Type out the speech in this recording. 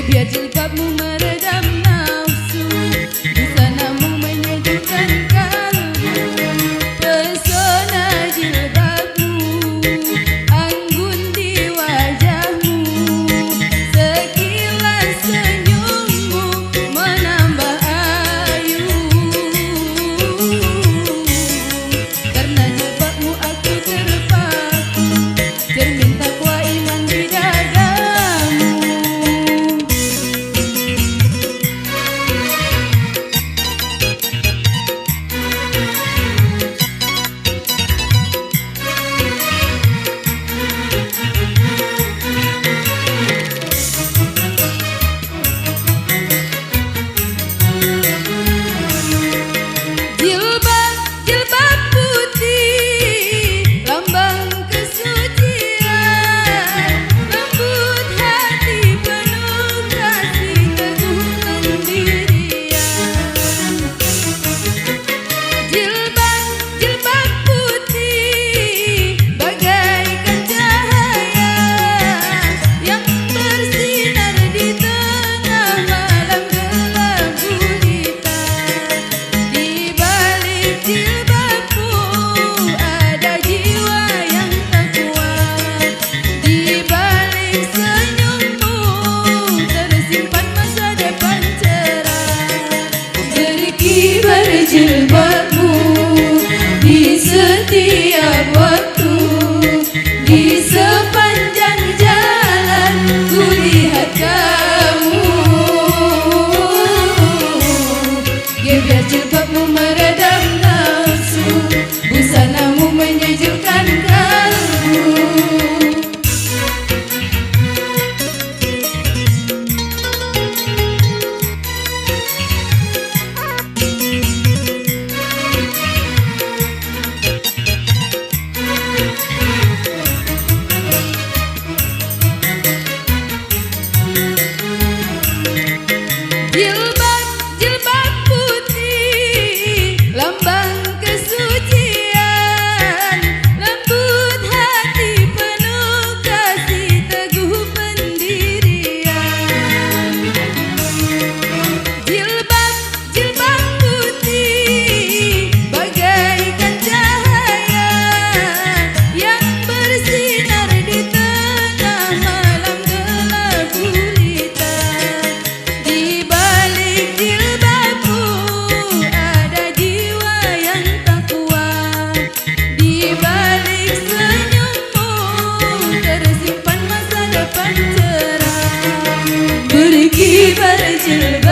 biar jilbabmu meredam nafsu, busanamu menyejukkan kalbu. Pesona jilbabmu anggun di wajahmu, sekilas senyummu menambah ayu. Karena jilbabmu aku terpaku, cermin takwa iman di dadamu. Jilbab putih, lambang kesucian, lembut hati penuh kasih teguh pendirian. Jilbab putih bagaikan cahaya yang bersinar di tengah malam gelap gulita. Di balik jilbabmu ada jiwa yang takwa, di balik senyummu tersimpan masa depan cerah. Berkibar jilbabmu di setiap waktu, di sepanjang jalan ku lihat kamu. Biar jilbabmu meredam nafsu, busanamu menyejukkan kalbu. Jilbab putih, lambang kesucian, lembut hati penuh kasih teguh pendirian. Jilbab putih bagaikan cahaya yang bersinar di tengah malam gelap gulita. Di balik jilbabmu ada jiwa yang takwa, di balik senyummu tersimpan masa depan cerah. Berkibar jilbab